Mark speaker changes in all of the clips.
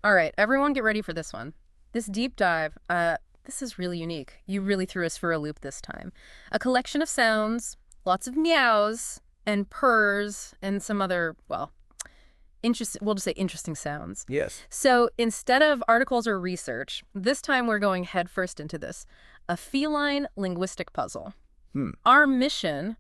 Speaker 1: All right, everyone get ready for this one. This deep dive, this is really unique. You really threw us for a loop this time. A collection of sounds, lots of meows and purrs and some other, well, interesting, we'll just say interesting sounds.
Speaker 2: Yes.
Speaker 1: So instead of articles or research, this time we're going headfirst into this, a feline linguistic puzzle.
Speaker 2: Hmm.
Speaker 1: Our mission,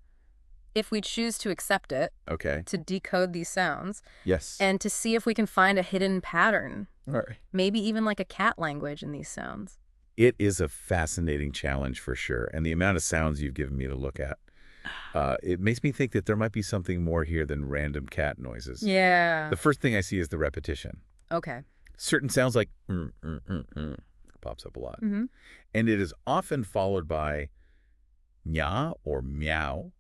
Speaker 1: if we choose to accept it,
Speaker 2: Okay.
Speaker 1: to decode these sounds
Speaker 2: Yes.
Speaker 1: and to see if we can find a hidden pattern,
Speaker 2: All right.
Speaker 1: maybe even like a cat language in these sounds.
Speaker 2: It is a fascinating challenge for sure. And the amount of sounds you've given me to look at, it makes me think that there might be something more here than random cat noises.
Speaker 1: Yeah.
Speaker 2: The first thing I see is the repetition.
Speaker 1: Okay.
Speaker 2: Certain sounds like pops up a lot.
Speaker 1: Mm-hmm.
Speaker 2: And it is often followed by nya or meow.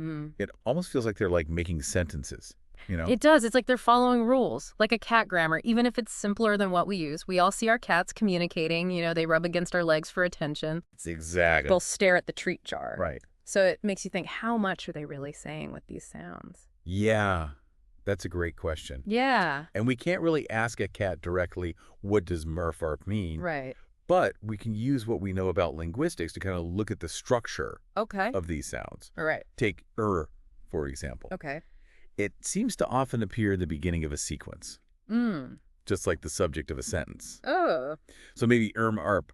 Speaker 1: Mm.
Speaker 2: It almost feels like they're like making sentences, you know?
Speaker 1: It does. It's like they're following rules, like a cat grammar, even if it's simpler than what we use. We all see our cats communicating. You know, they rub against our legs for attention.
Speaker 2: It's exactly.
Speaker 1: They'll stare at the treat jar.
Speaker 2: Right.
Speaker 1: So it makes you think, how much are they really saying with these sounds?
Speaker 2: Yeah, that's a great question.
Speaker 1: Yeah.
Speaker 2: And we can't really ask a cat directly, what does Murpharp mean?
Speaker 1: Right.
Speaker 2: But we can use what we know about linguistics to kind of look at the structure
Speaker 1: Okay.
Speaker 2: of these sounds.
Speaker 1: All right.
Speaker 2: Take for example.
Speaker 1: Okay.
Speaker 2: It seems to often appear in the beginning of a sequence,
Speaker 1: Mm.
Speaker 2: just like the subject of a sentence.
Speaker 1: Oh.
Speaker 2: So maybe arp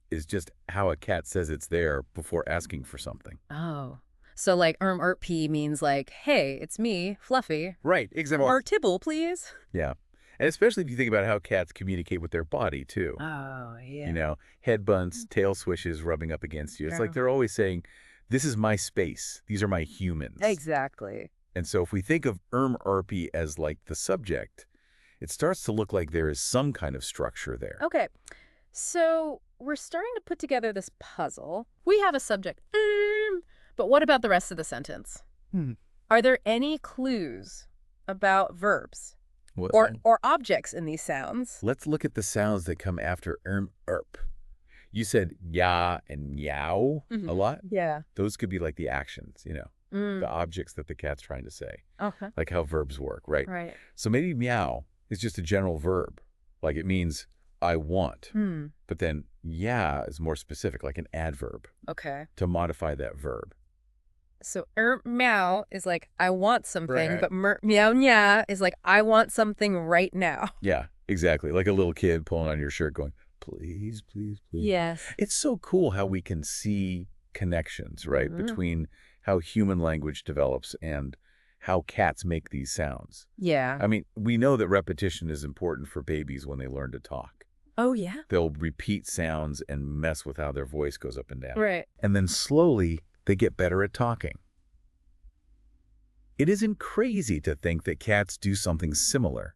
Speaker 2: is just how a cat says it's there before asking for something.
Speaker 1: Oh. So like p means like, hey, it's me, Fluffy.
Speaker 2: Right, exactly.
Speaker 1: Or Tibble, please.
Speaker 2: Yeah. And especially if you think about how cats communicate with their body, too.
Speaker 1: Oh, yeah.
Speaker 2: You know, head bunts, tail swishes rubbing up against you. It's like
Speaker 1: Yeah.
Speaker 2: they're always saying, this is my space. These are my humans.
Speaker 1: Exactly.
Speaker 2: And so if we think of arpy as like the subject, it starts to look like there is some kind of structure there.
Speaker 1: Okay. So we're starting to put together this puzzle. We have a subject, but what about the rest of the sentence?
Speaker 2: Hmm.
Speaker 1: Are there any clues about verbs
Speaker 2: Well,
Speaker 1: or objects in these sounds?
Speaker 2: let's look at the sounds that come after arp. You said ya and meow
Speaker 1: Mhm.
Speaker 2: a lot.
Speaker 1: Yeah.
Speaker 2: Those could be like the actions, you know, the objects that the cat's trying to say,
Speaker 1: Okay.
Speaker 2: like how verbs work, right?
Speaker 1: Right.
Speaker 2: So maybe meow is just a general verb, like it means I want. But then yeah is more specific, like an adverb,
Speaker 1: Okay.
Speaker 2: to modify that verb.
Speaker 1: So meow is like, I want something,
Speaker 2: Right.
Speaker 1: but meow nya is like, I want something right now.
Speaker 2: Yeah, exactly. Like a little kid pulling on your shirt going, please, please, please.
Speaker 1: Yes.
Speaker 2: It's so cool how we can see connections, right,
Speaker 1: Mhm.
Speaker 2: between how human language develops and how cats make these sounds.
Speaker 1: Yeah.
Speaker 2: I mean, we know that repetition is important for babies when they learn to talk.
Speaker 1: Oh, yeah?
Speaker 2: They'll repeat sounds and mess with how their voice goes up and down.
Speaker 1: Right.
Speaker 2: And then slowly, they get better at talking. It isn't crazy to think that cats do something similar,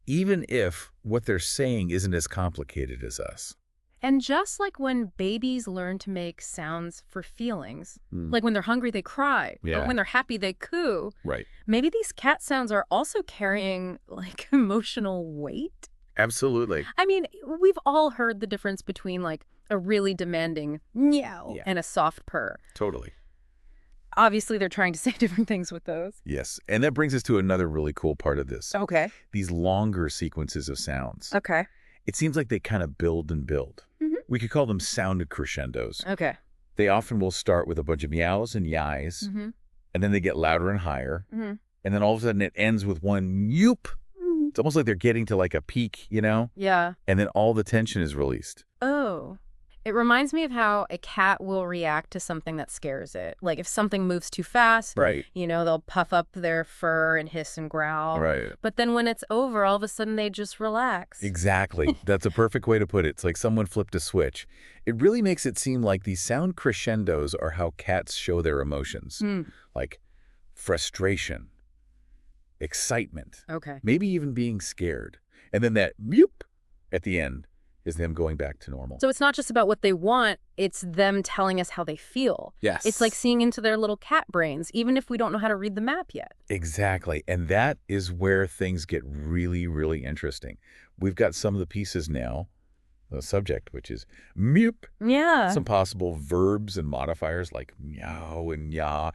Speaker 2: even if what they're saying isn't as complicated as us.
Speaker 1: And just like when babies learn to make sounds for feelings,
Speaker 2: Mm.
Speaker 1: like when they're hungry, they cry.
Speaker 2: Yeah.
Speaker 1: But when they're happy, they coo.
Speaker 2: Right.
Speaker 1: Maybe these cat sounds are also carrying like emotional weight.
Speaker 2: Absolutely.
Speaker 1: I mean, we've all heard the difference between like a really demanding meow
Speaker 2: Yeah.
Speaker 1: and a soft purr.
Speaker 2: Totally.
Speaker 1: Obviously, they're trying to say different things with those.
Speaker 2: Yes. And that brings us to another really cool part of this.
Speaker 1: Okay.
Speaker 2: These longer sequences of sounds.
Speaker 1: Okay.
Speaker 2: It seems like they kind of build and build.
Speaker 1: Mhm.
Speaker 2: We could call them sound crescendos.
Speaker 1: Okay.
Speaker 2: They often will start with a bunch of meows and yais,
Speaker 1: Mm-hmm.
Speaker 2: and then they get louder and higher.
Speaker 1: Mm-hmm.
Speaker 2: And then all of a sudden it ends with one yoop. It's almost like they're getting to like a peak, you know?
Speaker 1: Yeah.
Speaker 2: And then all the tension is released.
Speaker 1: Oh. It reminds me of how a cat will react to something that scares it. Like if something moves too fast,
Speaker 2: Right.
Speaker 1: you know, they'll puff up their fur and hiss and growl.
Speaker 2: Right.
Speaker 1: But then when it's over, all of a sudden they just relax.
Speaker 2: Exactly. That's a perfect way to put it. It's like someone flipped a switch. It really makes it seem like these sound crescendos are how cats show their emotions, like frustration, excitement,
Speaker 1: Okay.
Speaker 2: maybe even being scared. And then that meoop at the end is them going back to normal.
Speaker 1: So it's not just about what they want, it's them telling us how they feel.
Speaker 2: Yes.
Speaker 1: It's like seeing into their little cat brains, even if we don't know how to read the map yet.
Speaker 2: Exactly. And that is where things get really, really interesting. We've got some of the pieces now, the subject, which is meoop,
Speaker 1: Yeah.
Speaker 2: some possible verbs and modifiers like meow and ya.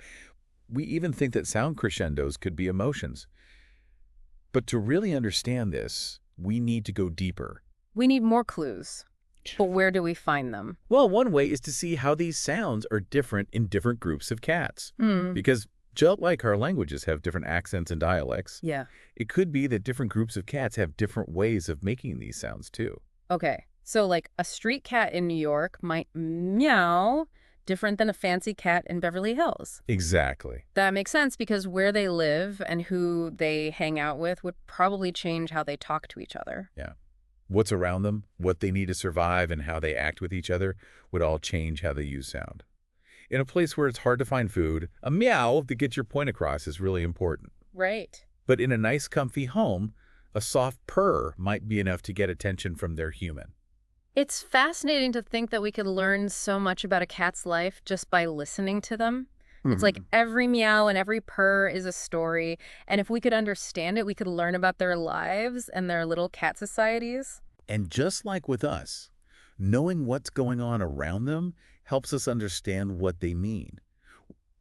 Speaker 2: We even think that sound crescendos could be emotions. But to really understand this, we need to go deeper.
Speaker 1: We need more clues. But where do we find them?
Speaker 2: Well, one way is to see how these sounds are different in different groups of cats.
Speaker 1: Hmm.
Speaker 2: Because just like our languages have different accents and dialects,
Speaker 1: Yeah.
Speaker 2: it could be that different groups of cats have different ways of making these sounds too.
Speaker 1: Okay. So, like, a street cat in New York might meow different than a fancy cat in Beverly Hills.
Speaker 2: Exactly.
Speaker 1: That makes sense because where they live and who they hang out with would probably change how they talk to each other.
Speaker 2: Yeah. What's around them, what they need to survive, and how they act with each other would all change how they use sound. In a place where it's hard to find food, a meow to get your point across is really important.
Speaker 1: Right.
Speaker 2: But in a nice, comfy home, a soft purr might be enough to get attention from their human.
Speaker 1: It's fascinating to think that we could learn so much about a cat's life just by listening to them. It's like every meow and every purr is a story, and if we could understand it, we could learn about their lives and their little cat societies.
Speaker 2: And just like with us, knowing what's going on around them helps us understand what they mean.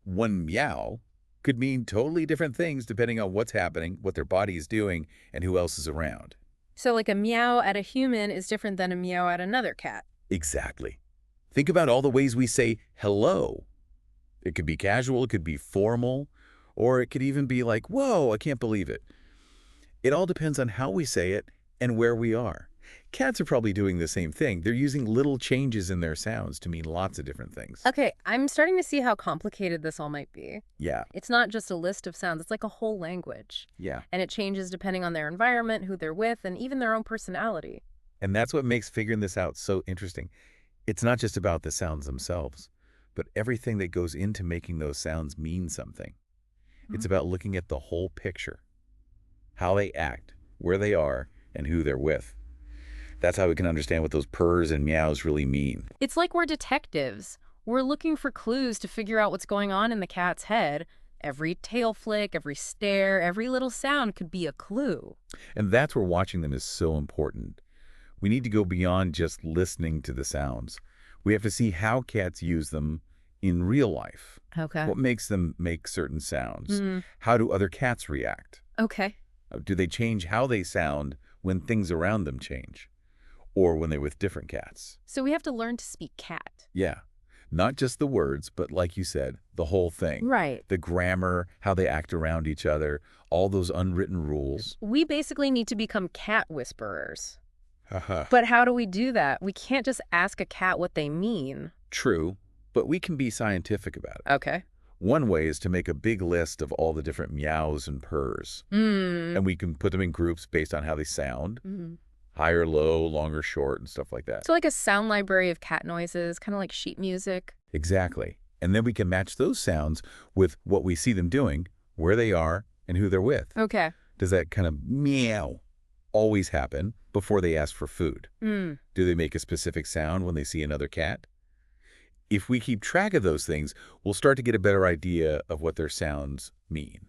Speaker 2: One meow could mean totally different things depending on what's happening, what their body is doing, and who else is around.
Speaker 1: So like a meow at a human is different than a meow at another cat.
Speaker 2: Exactly. Think about all the ways we say hello. It could be casual, it could be formal, or it could even be like, whoa, I can't believe it. It all depends on how we say it and where we are. Cats are probably doing the same thing. They're using little changes in their sounds to mean lots of different things.
Speaker 1: Okay, I'm starting to see how complicated this all might be.
Speaker 2: Yeah,
Speaker 1: It's not just a list of sounds, it's like a whole language.
Speaker 2: yeah.
Speaker 1: And it changes depending on their environment, who they're with, and even their own personality.
Speaker 2: And that's what makes figuring this out so interesting. It's not just about the sounds themselves, but everything that goes into making those sounds mean something. It's about looking at the whole picture, how they act, where they are, and who they're with. That's how we can understand what those purrs and meows really mean.
Speaker 1: It's like we're detectives. We're looking for clues to figure out what's going on in the cat's head. Every tail flick, every stare, every little sound could be a clue.
Speaker 2: And that's where watching them is so important. We need to go beyond just listening to the sounds. We have to see how cats use them in real life.
Speaker 1: Okay.
Speaker 2: What makes them make certain sounds?
Speaker 1: Mm,
Speaker 2: How do other cats react?
Speaker 1: okay.
Speaker 2: Do they change how they sound when things around them change? Or when they're with different cats?
Speaker 1: So we have to learn to speak cat.
Speaker 2: Yeah. Not just the words, but like you said, the whole thing.
Speaker 1: Right.
Speaker 2: The grammar, how they act around each other, all those unwritten rules.
Speaker 1: We basically need to become cat whisperers.
Speaker 2: Haha.
Speaker 1: But how do we do that? We can't just ask a cat what they mean.
Speaker 2: True, but we can be scientific about it.
Speaker 1: Okay.
Speaker 2: One way is to make a big list of all the different meows and purrs. And we can put them in groups based on how they sound. Higher, low, long or short, and stuff like that.
Speaker 1: So like a sound library of cat noises, kind of like sheet music.
Speaker 2: Exactly. And then we can match those sounds with what we see them doing, where they are, and who they're with.
Speaker 1: Okay.
Speaker 2: Does that kind of meow always happen before they ask for food? Do they make a specific sound when they see another cat? If we keep track of those things, we'll start to get a better idea of what their sounds mean.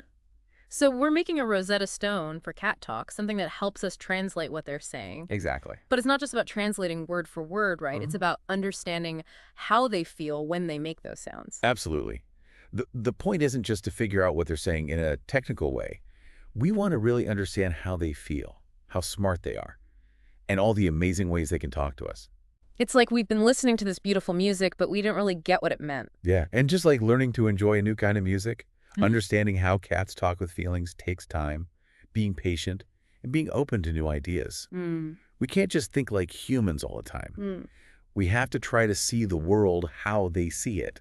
Speaker 1: So we're making a Rosetta Stone for cat talk, something that helps us translate what they're saying.
Speaker 2: Exactly.
Speaker 1: But it's not just about translating word for word, right? It's about understanding how they feel when they make those sounds.
Speaker 2: Absolutely. The point isn't just to figure out what they're saying in a technical way. We want to really understand how they feel, how smart they are, and all the amazing ways they can talk to us.
Speaker 1: It's like we've been listening to this beautiful music, but we didn't really get what it meant.
Speaker 2: Yeah, and just like learning to enjoy a new kind of music, understanding how cats talk with feelings takes time, being patient, and being open to new ideas. We can't just think like humans all the time. We have to try to see the world how they see it,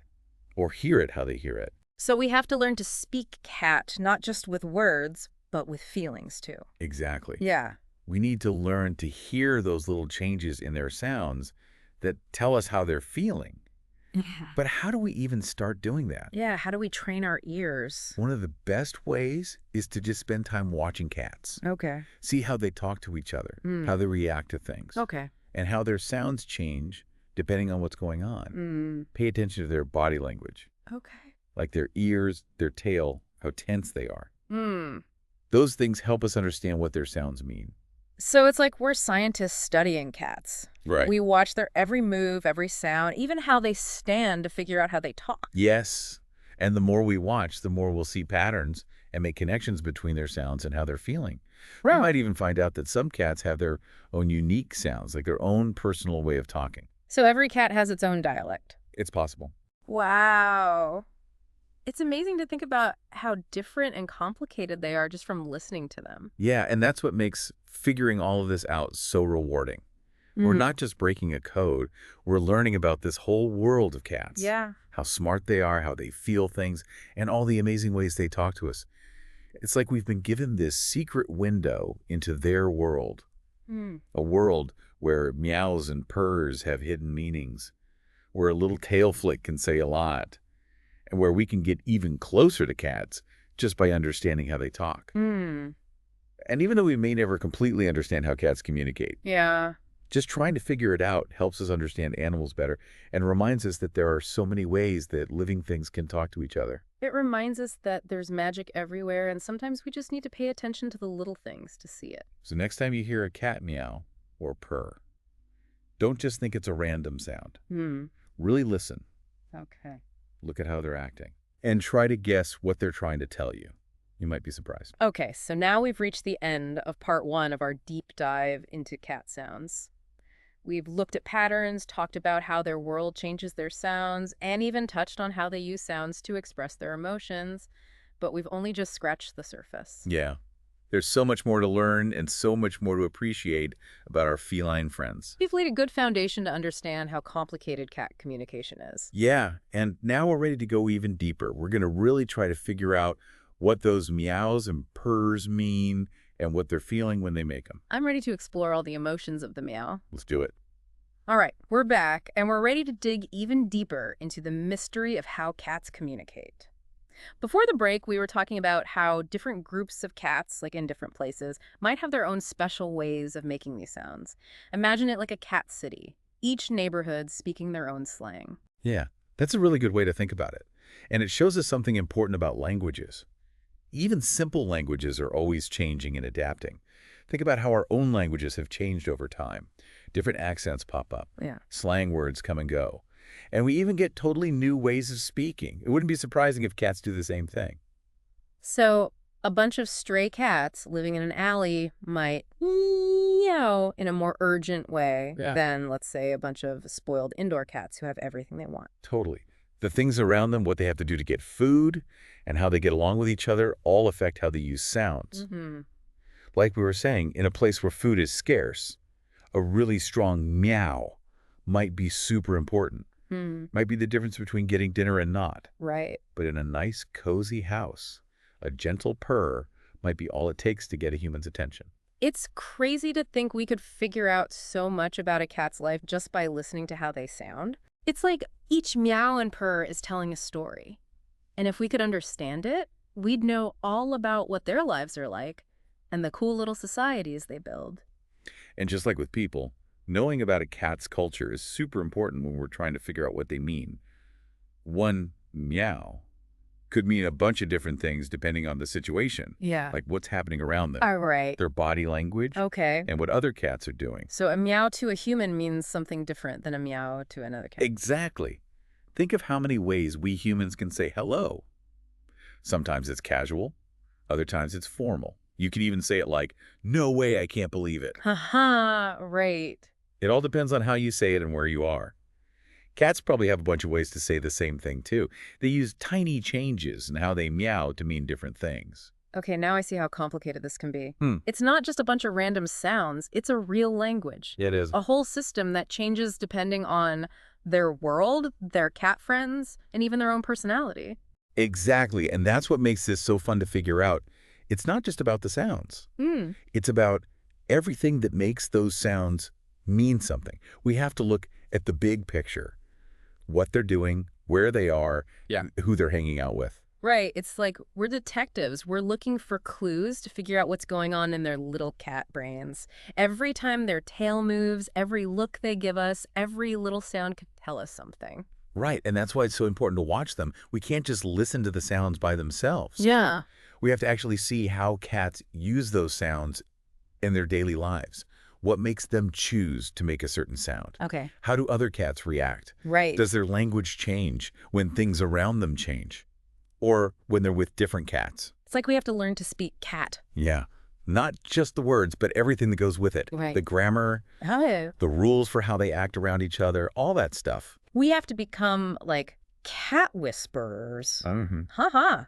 Speaker 2: or hear it how they hear it.
Speaker 1: So we have to learn to speak cat, not just with words, but with feelings too.
Speaker 2: Exactly.
Speaker 1: Yeah.
Speaker 2: We need to learn to hear those little changes in their sounds that tell us how they're feeling. But how do we even start doing that?
Speaker 1: Yeah, how do we train our ears?
Speaker 2: One of the best ways is to just spend time watching cats.
Speaker 1: Okay.
Speaker 2: See how they talk to each other, how they react to things,
Speaker 1: Okay.
Speaker 2: and how their sounds change depending on what's going on. Pay attention to their body language,
Speaker 1: Okay.
Speaker 2: like their ears, their tail, how tense they are. Those things help us understand what their sounds mean.
Speaker 1: So it's like we're scientists studying cats.
Speaker 2: Right.
Speaker 1: We watch their every move, every sound, even how they stand to figure out how they talk.
Speaker 2: Yes. And the more we watch, the more we'll see patterns and make connections between their sounds and how they're feeling. We
Speaker 1: Wow.
Speaker 2: might even find out that some cats have their own unique sounds, like their own personal way of talking.
Speaker 1: So every cat has its own dialect.
Speaker 2: It's possible.
Speaker 1: Wow. It's amazing to think about how different and complicated they are just from listening to them.
Speaker 2: Yeah, and that's what makes figuring all of this out so rewarding. We're
Speaker 1: Mhm.
Speaker 2: not just breaking a code, we're learning about this whole world of cats.
Speaker 1: Yeah.
Speaker 2: How smart they are, how they feel things, and all the amazing ways they talk to us. It's like we've been given this secret window into their world,
Speaker 1: Mm.
Speaker 2: a world where meows and purrs have hidden meanings, where a little tail flick can say a lot, and where we can get even closer to cats just by understanding how they talk.
Speaker 1: Mm.
Speaker 2: And even though we may never completely understand how cats communicate,
Speaker 1: Yeah.
Speaker 2: just trying to figure it out helps us understand animals better and reminds us that there are so many ways that living things can talk to each other.
Speaker 1: It reminds us that there's magic everywhere, and sometimes we just need to pay attention to the little things to see it.
Speaker 2: So next time you hear a cat meow or purr, don't just think it's a random sound.
Speaker 1: Hmm.
Speaker 2: Really listen.
Speaker 1: Okay.
Speaker 2: Look at how they're acting. And try to guess what they're trying to tell you. You might be surprised.
Speaker 1: Okay, so now we've reached the end of part 1 of our deep dive into cat sounds. We've looked at patterns, talked about how their world changes their sounds, and even touched on how they use sounds to express their emotions, but we've only just scratched the surface.
Speaker 2: Yeah. There's so much more to learn and so much more to appreciate about our feline friends.
Speaker 1: We've laid a good foundation to understand how complicated cat communication is.
Speaker 2: Yeah, and now we're ready to go even deeper. We're going to really try to figure out what those meows and purrs mean and what they're feeling when they make them.
Speaker 1: I'm ready to explore all the emotions of the meow.
Speaker 2: Let's do it.
Speaker 1: All right, we're back, and we're ready to dig even deeper into the mystery of how cats communicate. Before the break, we were talking about how different groups of cats, like in different places, might have their own special ways of making these sounds. Imagine it like a cat city, each neighborhood speaking their own slang.
Speaker 2: Yeah, that's a really good way to think about it. And it shows us something important about languages. Even simple languages are always changing and adapting. Think about how our own languages have changed over time. Different accents pop up.
Speaker 1: Yeah.
Speaker 2: Slang words come and go. And we even get totally new ways of speaking. It wouldn't be surprising if cats do the same thing.
Speaker 1: So, a bunch of stray cats living in an alley might meow in a more urgent way
Speaker 2: Yeah.
Speaker 1: than, let's say, a bunch of spoiled indoor cats who have everything they want.
Speaker 2: Totally. The things around them, what they have to do to get food, and how they get along with each other all affect how they use sounds.
Speaker 1: Mm-hmm.
Speaker 2: Like we were saying, in a place where food is scarce, a really strong meow might be super important.
Speaker 1: Hmm.
Speaker 2: Might be the difference between getting dinner and not.
Speaker 1: Right.
Speaker 2: But in a nice, cozy house, a gentle purr might be all it takes to get a human's attention.
Speaker 1: It's crazy to think we could figure out so much about a cat's life just by listening to how they sound. It's like each meow and purr is telling a story. And if we could understand it, we'd know all about what their lives are like and the cool little societies they build.
Speaker 2: And just like with people, knowing about a cat's culture is super important when we're trying to figure out what they mean. One meow could mean a bunch of different things depending on the situation,
Speaker 1: Yeah.
Speaker 2: like what's happening around them,
Speaker 1: All right.
Speaker 2: their body language,
Speaker 1: Okay.
Speaker 2: and what other cats are doing.
Speaker 1: So a meow to a human means something different than a meow to another cat.
Speaker 2: Exactly. Think of how many ways we humans can say hello. Sometimes it's casual, other times it's formal. You can even say it like, "No way, I can't believe it."
Speaker 1: Haha, right.
Speaker 2: It all depends on how you say it and where you are. Cats probably have a bunch of ways to say the same thing, too. They use tiny changes in how they meow to mean different things.
Speaker 1: Okay, now I see how complicated this can be.
Speaker 2: Hmm.
Speaker 1: It's not just a bunch of random sounds, it's a real language.
Speaker 2: It is.
Speaker 1: A whole system that changes depending on their world, their cat friends, and even their own personality.
Speaker 2: Exactly, and that's what makes this so fun to figure out. It's not just about the sounds.
Speaker 1: Hmm.
Speaker 2: It's about everything that makes those sounds mean something. We have to look at the big picture. What they're doing, where they are, who they're hanging out with.
Speaker 1: Right, it's like we're detectives. We're looking for clues to figure out what's going on in their little cat brains. Every time their tail moves, every look they give us, every little sound could tell us something.
Speaker 2: Right, and that's why it's so important to watch them. We can't just listen to the sounds by themselves.
Speaker 1: Yeah.
Speaker 2: We have to actually see how cats use those sounds in their daily lives. What makes them choose to make a certain sound?
Speaker 1: Okay.
Speaker 2: How do other cats react?
Speaker 1: Right.
Speaker 2: Does their language change when things around them change? Or when they're with different cats?
Speaker 1: It's like we have to learn to speak cat.
Speaker 2: Yeah, Not just the words, but everything that goes with it.
Speaker 1: Right.
Speaker 2: The grammar,
Speaker 1: Oh.
Speaker 2: the rules for how they act around each other, all that stuff.
Speaker 1: We have to become like cat whisperers.
Speaker 2: Mm-hmm.
Speaker 1: Haha.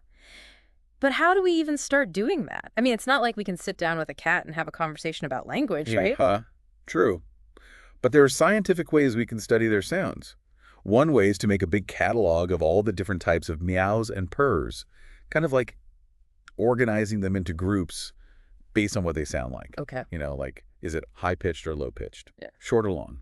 Speaker 1: But how do we even start doing that? I mean, it's not like we can sit down with a cat and have a conversation about language, right?
Speaker 2: Huh? True. But there are scientific ways we can study their sounds. One way is to make a big catalog of all the different types of meows and purrs, kind of like organizing them into groups based on what they sound like.
Speaker 1: Okay.
Speaker 2: Like, is it high-pitched or low-pitched?
Speaker 1: Yeah.
Speaker 2: Short or long?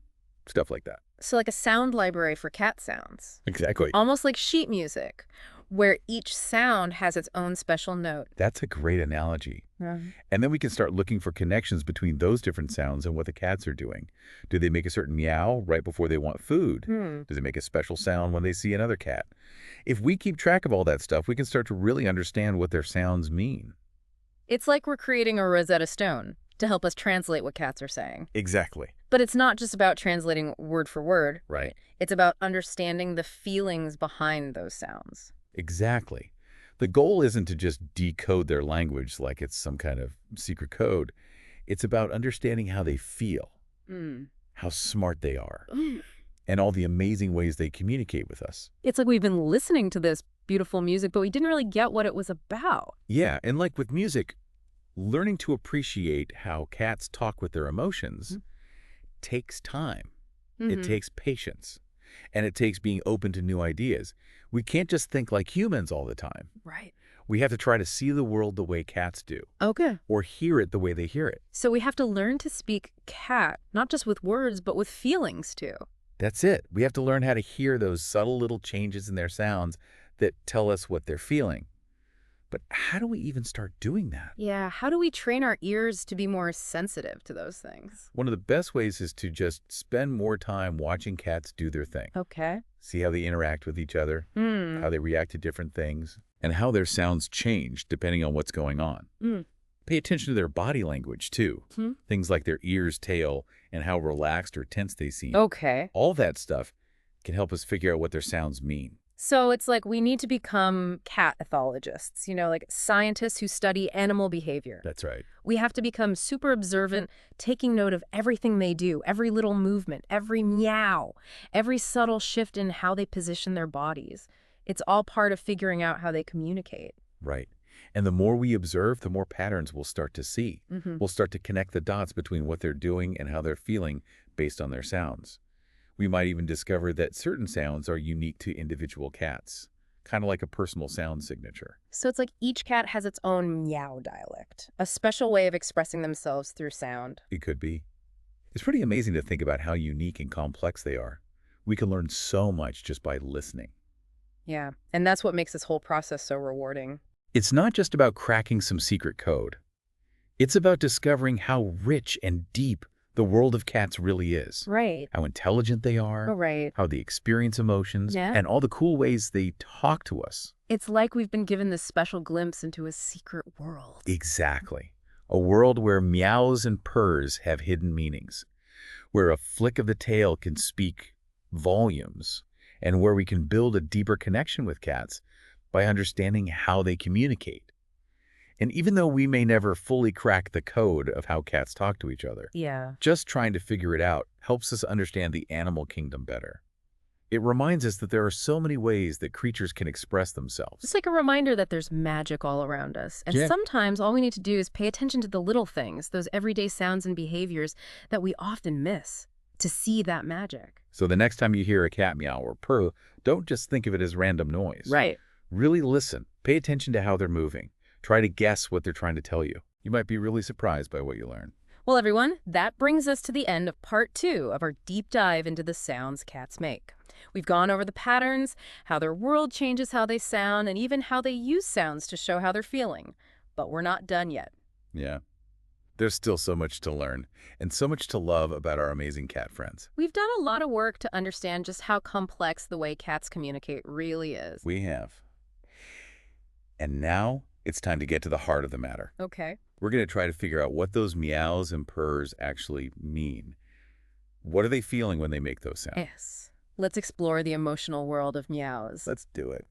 Speaker 2: Stuff like that.
Speaker 1: So like a sound library for cat sounds.
Speaker 2: Exactly.
Speaker 1: Almost like sheet music, where each sound has its own special note.
Speaker 2: That's a great analogy.
Speaker 1: Yeah.
Speaker 2: And then we can start looking for connections between those different sounds and what the cats are doing. Do they make a certain meow right before they want food? Does it make a special sound when they see another cat? If we keep track of all that stuff, we can start to really understand what their sounds mean.
Speaker 1: It's like we're creating a Rosetta Stone to help us translate what cats are saying.
Speaker 2: Exactly.
Speaker 1: But it's not just about translating word for word.
Speaker 2: Right.
Speaker 1: It's about understanding the feelings behind those sounds.
Speaker 2: Exactly. The goal isn't to just decode their language like it's some kind of secret code. It's about understanding how they feel, how smart they are, and all the amazing ways they communicate with us.
Speaker 1: It's like we've been listening to this beautiful music, but we didn't really get what it was about.
Speaker 2: Yeah, and like with music, learning to appreciate how cats talk with their emotions takes time. It takes patience. And it takes being open to new ideas. We can't just think like humans all the time.
Speaker 1: Right.
Speaker 2: We have to try to see the world the way cats do,
Speaker 1: Okay.
Speaker 2: or hear it the way they hear it.
Speaker 1: So we have to learn to speak cat, not just with words, but with feelings too.
Speaker 2: That's it. We have to learn how to hear those subtle little changes in their sounds that tell us what they're feeling. But how do we even start doing that?
Speaker 1: Yeah, how do we train our ears to be more sensitive to those things?
Speaker 2: One of the best ways is to just spend more time watching cats do their thing.
Speaker 1: Okay.
Speaker 2: See how they interact with each other, how they react to different things, and how their sounds change depending on what's going on. Pay attention to their body language, too. Things like their ears, tail, and how relaxed or tense they seem.
Speaker 1: Okay.
Speaker 2: All that stuff can help us figure out what their sounds mean.
Speaker 1: So it's like we need to become cat ethologists, like scientists who study animal behavior.
Speaker 2: That's right.
Speaker 1: We have to become super observant, taking note of everything they do, every little movement, every meow, every subtle shift in how they position their bodies. It's all part of figuring out how they communicate.
Speaker 2: Right. And the more we observe, the more patterns we'll start to see. We'll start to connect the dots between what they're doing and how they're feeling based on their sounds. We might even discover that certain sounds are unique to individual cats, kind of like a personal sound signature.
Speaker 1: So it's like each cat has its own meow dialect, a special way of expressing themselves through sound.
Speaker 2: It could be. It's pretty amazing to think about how unique and complex they are. We can learn so much just by listening.
Speaker 1: Yeah, and that's what makes this whole process so rewarding.
Speaker 2: It's not just about cracking some secret code. It's about discovering how rich and deep the world of cats really is.
Speaker 1: Right.
Speaker 2: How intelligent they are,
Speaker 1: Right.
Speaker 2: how they experience emotions,
Speaker 1: Yeah.
Speaker 2: and all the cool ways they talk to us.
Speaker 1: It's like we've been given this special glimpse into a secret world.
Speaker 2: Exactly. A world where meows and purrs have hidden meanings, where a flick of the tail can speak volumes, and where we can build a deeper connection with cats by understanding how they communicate. And even though we may never fully crack the code of how cats talk to each other,
Speaker 1: Yeah.
Speaker 2: just trying to figure it out helps us understand the animal kingdom better. It reminds us that there are so many ways that creatures can express themselves.
Speaker 1: It's like a reminder that there's magic all around us. And
Speaker 2: Yeah.
Speaker 1: sometimes all we need to do is pay attention to the little things, those everyday sounds and behaviors that we often miss, to see that magic.
Speaker 2: So the next time you hear a cat meow or purr, don't just think of it as random noise.
Speaker 1: Right.
Speaker 2: Really listen. Pay attention to how they're moving. Try to guess what they're trying to tell you. You might be really surprised by what you learn.
Speaker 1: Well, everyone, that brings us to the end of part 2 of our deep dive into the sounds cats make. We've gone over the patterns, how their world changes how they sound, and even how they use sounds to show how they're feeling. But we're not done yet.
Speaker 2: Yeah. There's still so much to learn and so much to love about our amazing cat friends.
Speaker 1: We've done a lot of work to understand just how complex the way cats communicate really is.
Speaker 2: We have. And now it's time to get to the heart of the matter.
Speaker 1: Okay.
Speaker 2: We're going to try to figure out what those meows and purrs actually mean. What are they feeling when they make those sounds?
Speaker 1: Yes. Let's explore the emotional world of meows.
Speaker 2: Let's do it.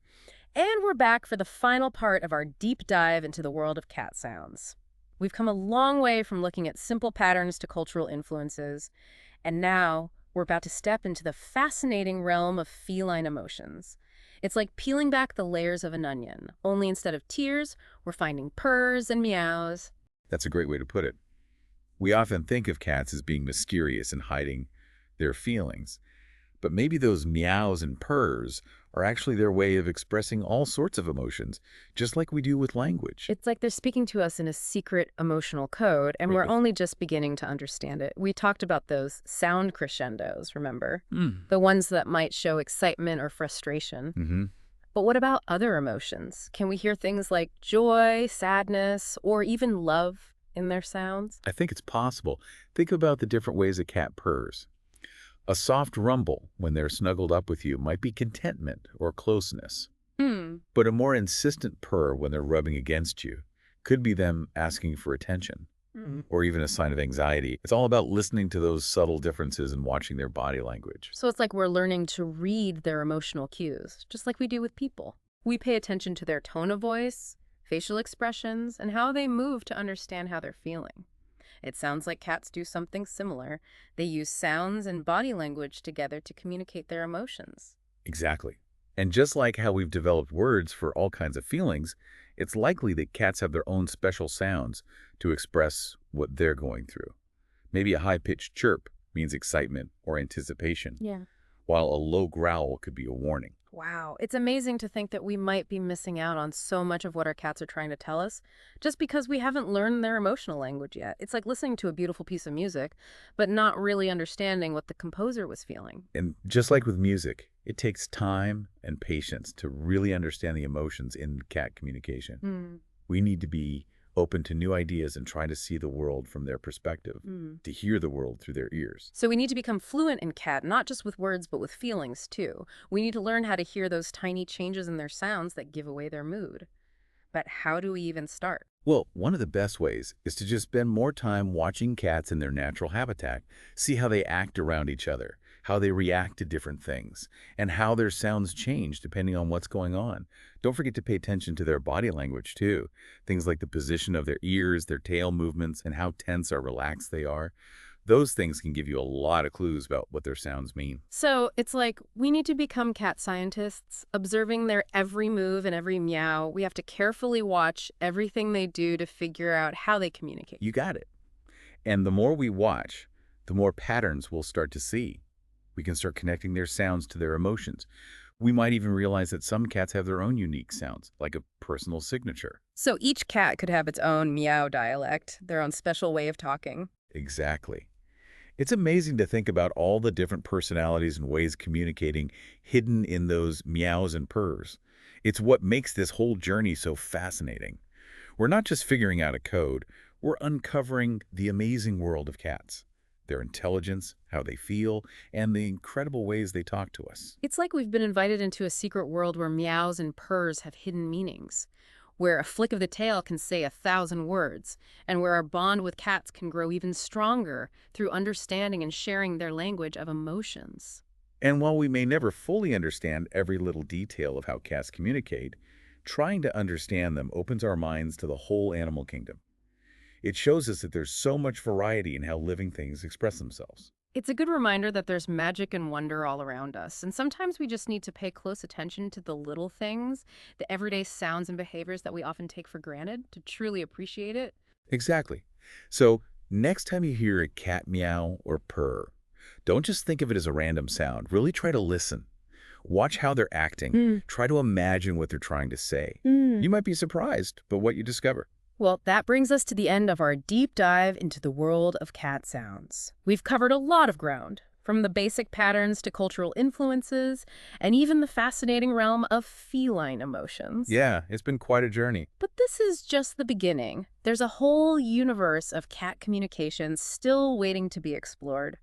Speaker 1: And we're back for the final part of our deep dive into the world of cat sounds. We've come a long way from looking at simple patterns to cultural influences, and now we're about to step into the fascinating realm of feline emotions. It's like peeling back the layers of an onion, only instead of tears, we're finding purrs and meows.
Speaker 2: That's a great way to put it. We often think of cats as being mysterious and hiding their feelings, but maybe those meows and purrs are actually their way of expressing all sorts of emotions, just like we do with language.
Speaker 1: It's like they're speaking to us in a secret emotional code, and we're
Speaker 2: Right.
Speaker 1: only just beginning to understand it. We talked about those sound crescendos, remember?
Speaker 2: Mm.
Speaker 1: The ones that might show excitement or frustration.
Speaker 2: hmm
Speaker 1: But what about other emotions? Can we hear things like joy, sadness, or even love in their sounds?
Speaker 2: I think it's possible. Think about the different ways a cat purrs. A soft rumble when they're snuggled up with you might be contentment or closeness.
Speaker 1: Hmm.
Speaker 2: But a more insistent purr when they're rubbing against you could be them asking for attention or even a sign of anxiety. It's all about listening to those subtle differences and watching their body language.
Speaker 1: So it's like we're learning to read their emotional cues, just like we do with people. We pay attention to their tone of voice, facial expressions, and how they move to understand how they're feeling. It sounds like cats do something similar. They use sounds and body language together to communicate their emotions.
Speaker 2: Exactly. And just like how we've developed words for all kinds of feelings, it's likely that cats have their own special sounds to express what they're going through. Maybe a high-pitched chirp means excitement or anticipation,
Speaker 1: Yeah.
Speaker 2: while a low growl could be a warning.
Speaker 1: Wow, it's amazing to think that we might be missing out on so much of what our cats are trying to tell us just because we haven't learned their emotional language yet. It's like listening to a beautiful piece of music, but not really understanding what the composer was feeling.
Speaker 2: And just like with music, it takes time and patience to really understand the emotions in cat communication. We need to be open to new ideas and try to see the world from their perspective, to hear the world through their ears.
Speaker 1: So we need to become fluent in cat, not just with words, but with feelings too. We need to learn how to hear those tiny changes in their sounds that give away their mood. But how do we even start?
Speaker 2: Well, one of the best ways is to just spend more time watching cats in their natural habitat, see how they act around each other, how they react to different things, and how their sounds change depending on what's going on. Don't forget to pay attention to their body language too. Things like the position of their ears, their tail movements, and how tense or relaxed they are. Those things can give you a lot of clues about what their sounds mean.
Speaker 1: So it's like we need to become cat scientists, observing their every move and every meow. We have to carefully watch everything they do to figure out how they communicate.
Speaker 2: You got it. And the more we watch, the more patterns we'll start to see. We can start connecting their sounds to their emotions. We might even realize that some cats have their own unique sounds, like a personal signature.
Speaker 1: So each cat could have its own meow dialect, their own special way of talking.
Speaker 2: Exactly. It's amazing to think about all the different personalities and ways communicating hidden in those meows and purrs. It's what makes this whole journey so fascinating. We're not just figuring out a code, we're uncovering the amazing world of cats, their intelligence, how they feel, and the incredible ways they talk to us.
Speaker 1: It's like we've been invited into a secret world where meows and purrs have hidden meanings, where a flick of the tail can say 1,000 words, and where our bond with cats can grow even stronger through understanding and sharing their language of emotions.
Speaker 2: And while we may never fully understand every little detail of how cats communicate, trying to understand them opens our minds to the whole animal kingdom. It shows us that there's so much variety in how living things express themselves.
Speaker 1: It's a good reminder that there's magic and wonder all around us, and sometimes we just need to pay close attention to the little things, the everyday sounds and behaviors that we often take for granted to truly appreciate it.
Speaker 2: Exactly. So, next time you hear a cat meow or purr, don't just think of it as a random sound. Really try to listen. Watch how they're acting. Try to imagine what they're trying to say. You might be surprised by what you discover.
Speaker 1: Well, that brings us to the end of our deep dive into the world of cat sounds. We've covered a lot of ground, from the basic patterns to cultural influences, and even the fascinating realm of feline emotions.
Speaker 2: Yeah, it's been quite a journey.
Speaker 1: But this is just the beginning. There's a whole universe of cat communication still waiting to be explored,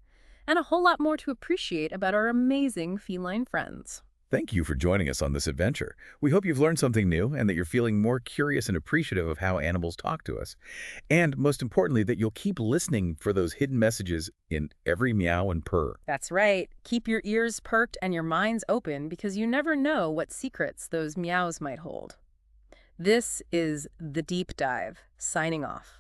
Speaker 1: and a whole lot more to appreciate about our amazing feline friends.
Speaker 2: Thank you for joining us on this adventure. We hope you've learned something new and that you're feeling more curious and appreciative of how animals talk to us. And most importantly, that you'll keep listening for those hidden messages in every meow and purr.
Speaker 1: That's right. Keep your ears perked and your minds open because you never know what secrets those meows might hold. This is The Deep Dive, signing off.